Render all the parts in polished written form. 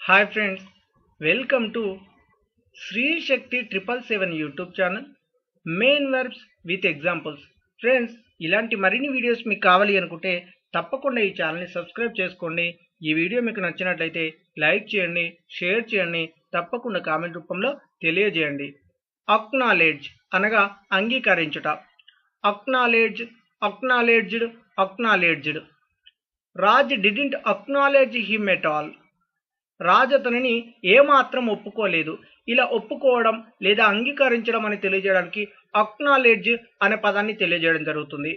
Hi friends, welcome to Sri Shakti 777 YouTube channel main verbs with examples. Friends, ఇలాంటి మరిన్ని videos మీకు కావాలి అనుకుంటే తప్పకుండా ఈ ఛానల్ని సబ్స్క్రైబ్ చేసుకోండి. ఈ వీడియో మీకు నచ్చినట్లయితే లైక్ చేయండి, షేర్ చేయండి, తప్పకుండా కామెంట్ రూపంలో తెలియజేయండి. అక్నాలెడ్జ్ అనగా అంగీకరించుట. Acknowledge, acknowledged, acknowledged. Raj didn't acknowledge him at all. Raj అతనిని ఏమాత్రం ఒప్పుకోలేదు. ఇలా ఒప్పుకోవడం లేదా అంగీకరించడం అని తెలియజేయడానికి అక్నాలెడ్జ్ అనే పదాన్ని తెలియజేయడం జరుగుతుంది.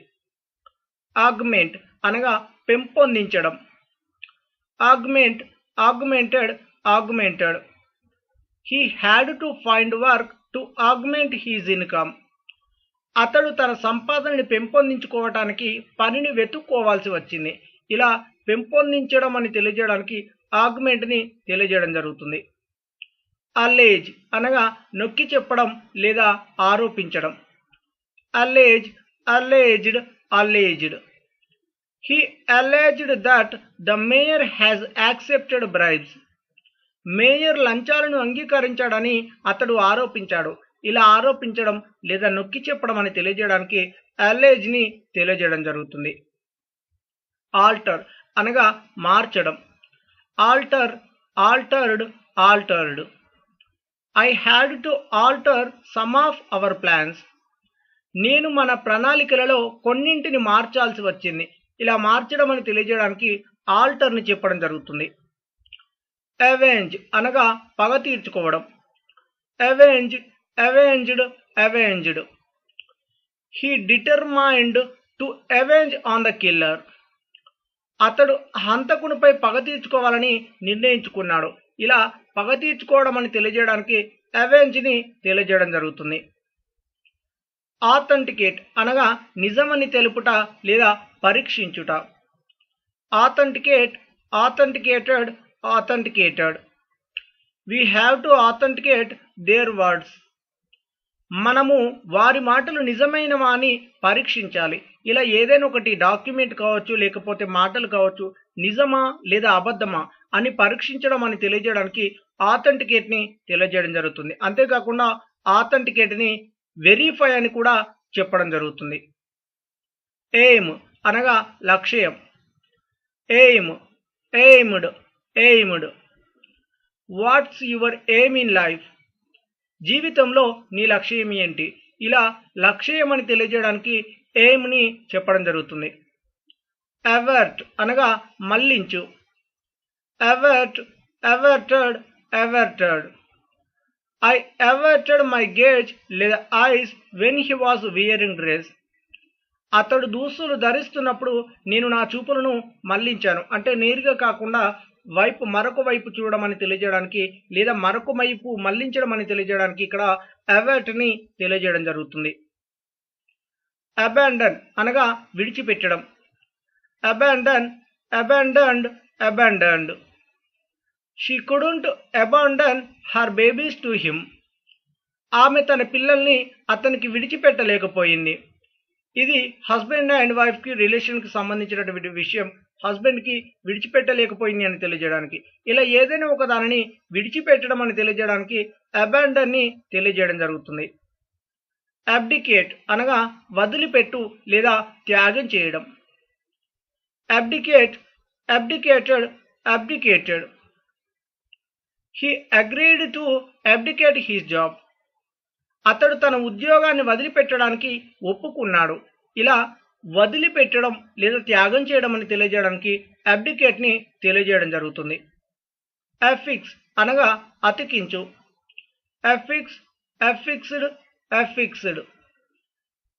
ఆగ్మెంట్ అనగా పెంపొందించడం. Augment, augmented, augmented. He had to find work to augment his income. అతడు తన సంపాదనని పెంపొందించుకోవటానికి పనిని వెతుక్కోవాల్సి వచ్చింది. ఇలా పెంపొందించడం అని తెలియజేయడానికి ఆగ్మెంట్ని తెలియజేయడం జరుగుతుంది. అల్లేజ్ అనగా నొక్కి చెప్పడం లేదా ఆరోపించడం. Allege, alleged, alleged. He alleged that the mayor has accepted bribes. Mayor లంచాలను అంగీకరించాడని అతడు ఆరోపించాడు. ఇలా ఆరోపించడం లేదా నొక్కి చెప్పడం అని తెలియజేయడానికి అల్లేజ్ని తెలియజేయడం జరుగుతుంది. ఆల్టర్ అనగా మార్చడం. Alter, altered, altered. I had to alter some of our plans. నేను మన ప్రణాళికలలో కొన్నింటిని మార్చాల్సి వచ్చింది. ఇలా మార్చడం అని తెలియజేయడానికి ఆల్టర్ని చెప్పడం జరుగుతుంది. అవెంజ్ అనగా పగ తీర్చుకోవడం. Avenge, అవెంజ్డ్, అవెంజ్డ్. He determined to avenge on the killer. అతడు హంతకునిపై పగ తీర్చుకోవాలని నిర్ణయించుకున్నాడు. ఇలా పగ తీర్చుకోవడం అని తెలియజేయడానికి అవెంజ్ని తెలియజేయడం జరుగుతుంది. ఆథెంటికేట్ అనగా నిజమని తెలుపుట లేదా పరీక్షించుట. Authenticate, authenticated, authenticated. We have to authenticate their words. మనము వారి మాటలు నిజమైనవా అని పరీక్షించాలి. ఇలా ఏదైనా ఒకటి డాక్యుమెంట్ కావచ్చు, లేకపోతే మాటలు కావచ్చు, నిజమా లేదా అబద్ధమా అని పరీక్షించడం అని తెలియజేయడానికి ఆథెంటికేట్ని తెలియజేయడం జరుగుతుంది. అంతేకాకుండా ఆథెంటికేట్ని వెరిఫై అని కూడా చెప్పడం జరుగుతుంది. ఎయిమ్ అనగా లక్ష్యం. Aim, aimed, aimed. What's your aim in life. జీవితంలో నీ లక్ష్యం ఏంటి? ఇలా లక్ష్యం అని తెలియజేయడానికి ఎయిమ్ని చెప్పడం జరుగుతుంది. అవర్ట్ అనగా మళ్లించు. Avert, averted, averted. I averted my gaze లేదా eyes when he was wearing dress. అతడు దుస్తులు ధరిస్తున్నప్పుడు నేను నా చూపులను మళ్లించాను. అంటే నేరుగా కాకుండా మరొక వైపు చూడడం అని తెలియజేయడానికి లేదా మరొక వైపు మళ్లించడం అని తెలియజేయడానికి ఇక్కడ అవర్ట్ని తెలియజేయడం జరుగుతుంది. అబాండన్ అనగా విడిచిపెట్టడం. Abandon, abandoned, abandoned. She couldn't abandon her babies to him. ఆమె తన పిల్లల్ని అతనికి విడిచిపెట్టలేకపోయింది. ఇది హస్బెండ్ అండ్ వైఫ్కి రిలేషన్కి సంబంధించినటువంటి విషయం. హస్బెండ్కి విడిచిపెట్టలేకపోయింది అని తెలియజేయడానికి. ఇలా ఏదైనా ఒక దానిని విడిచిపెట్టడం అని తెలియజేయడానికి అబాండన్ని తెలియజేయడం జరుగుతుంది. అబ్డికేట్ అనగా వదిలిపెట్టు లేదా త్యాగం చేయడం. Abdicate, abdicated, abdicated. He agreed to abdicate his job. అతడు తన ఉద్యోగాన్ని వదిలిపెట్టడానికి ఒప్పుకున్నాడు. ఇలా వదిలిపెట్టడం లేదా త్యాగం చేయడం అని తెలియజేయడానికి అబ్డికేట్ని తెలియజేయడం జరుగుతుంది. అఫిక్స్ అనగా అతికించు. Affix, affixed, affixed.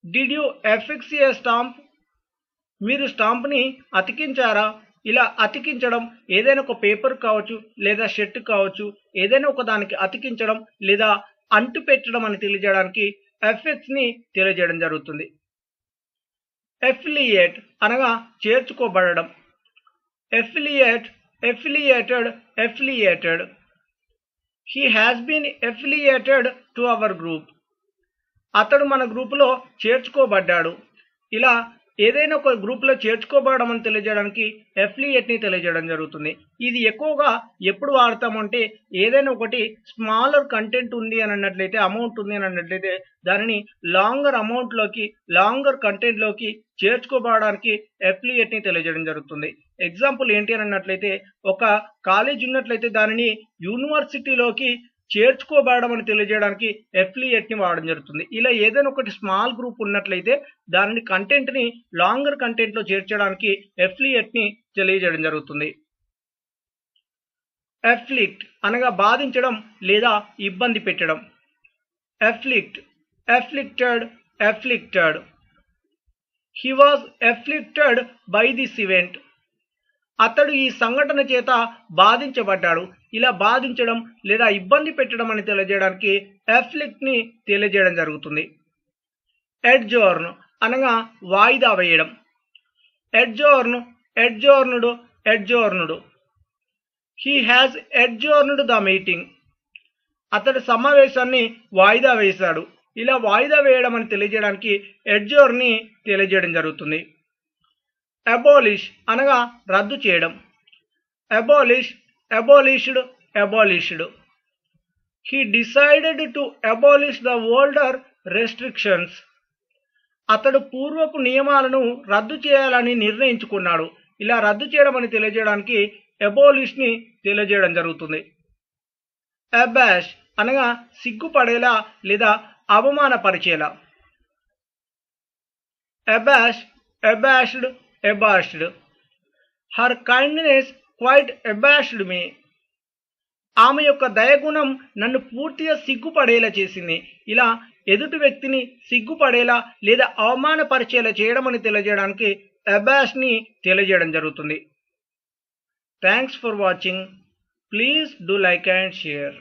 Did you affix a stamp. మీరు స్టాంప్ని అతికించారా? ఇలా అతికించడం ఏదైనా ఒక పేపర్ కావచ్చు లేదా షర్ట్ కావచ్చు, ఏదైనా ఒక దానికి అతికించడం లేదా అంటు పెట్టడం అని తెలియజేయడానికి ఎఫెక్ట్స్ని తెలియజేయడం జరుగుతుంది. ఎఫిలియేట్ అనగా చేర్చుకోబడడం. Affiliate, affiliated, affiliated. He has been affiliated to our group. అతడు మన గ్రూపులో చేర్చుకోబడ్డాడు. ఇలా ఏదైనా ఒక గ్రూప్లో చేర్చుకోబడడం అని తెలియజేయడానికి ఎఫిలియేట్ని తెలియజేయడం జరుగుతుంది. ఇది ఎక్కువగా ఎప్పుడు వాడతామంటే ఏదైనా ఒకటి స్మాలర్ కంటెంట్ ఉంది అని అన్నట్లయితే, అమౌంట్ ఉంది అని అన్నట్లయితే దానిని లాంగర్ కంటెంట్లోకి చేర్చుకోబడడానికి ఎఫిలియేట్ని తెలియజేయడం జరుగుతుంది. ఎగ్జాంపుల్ ఏంటి అని అన్నట్లయితే, ఒక కాలేజ్ ఉన్నట్లయితే దానిని యూనివర్సిటీలోకి చేర్చుకోబడడం అని తెలియజేయడానికి ఎఫిలియేట్ని వాడడం జరుగుతుంది. ఇలా ఏదైనా ఒకటి స్మాల్ గ్రూప్ ఉన్నట్లయితే దానిని కంటెంట్ని లాంగర్ కంటెంట్లో చేర్చడానికి ఎఫిలియేట్ని తెలియజేయడం జరుగుతుంది. ఎఫ్లిక్ట్ అనగా బాధించడం లేదా ఇబ్బంది పెట్టడం. Afflict, afflicted. He was afflicted by this event. అతడు ఈ సంఘటన చేత బాధించబడ్డాడు. ఇలా బాధించడం లేదా ఇబ్బంది పెట్టడం అని తెలియజేయడానికి ఎఫ్లిక్ట్ని తెలియజేయడం జరుగుతుంది. ఎడ్జోర్న్ అనగా వాయిదా వేయడం. Adjourned. He has adjourned the meeting. అతడు సమావేశాన్ని వాయిదా వేశాడు. ఇలా వాయిదా వేయడం అని తెలియజేయడానికి ఎడ్జోర్న్ని తెలియజేయడం జరుగుతుంది. అబోలిష్ అనగా రద్దు చేయడం. Abolished. He decided to abolish the older restrictions. అతడు పూర్వపు నియమాలను రద్దు చేయాలని నిర్ణయించుకున్నాడు. ఇలా రద్దు చేయడం అని తెలియజేయడానికి అబోలిష్ని తెలియజేయడం జరుగుతుంది. అబాష్ అనగా సిగ్గుపడేలా లేదా అవమానపరిచేలా. అబాష్డ్. హర్ కైండ్నెస్ క్వైట్ అబాష్డ్ మీ. ఆమె యొక్క దయగుణం నన్ను పూర్తిగా సిగ్గుపడేలా చేసింది. ఇలా ఎదుటి వ్యక్తిని సిగ్గుపడేలా లేదా అవమానపరిచేలా చేయడం అని తెలియజేయడానికి అబాష్ని తెలియజేయడం జరుగుతుంది. Thanks for watching. Please do like and share.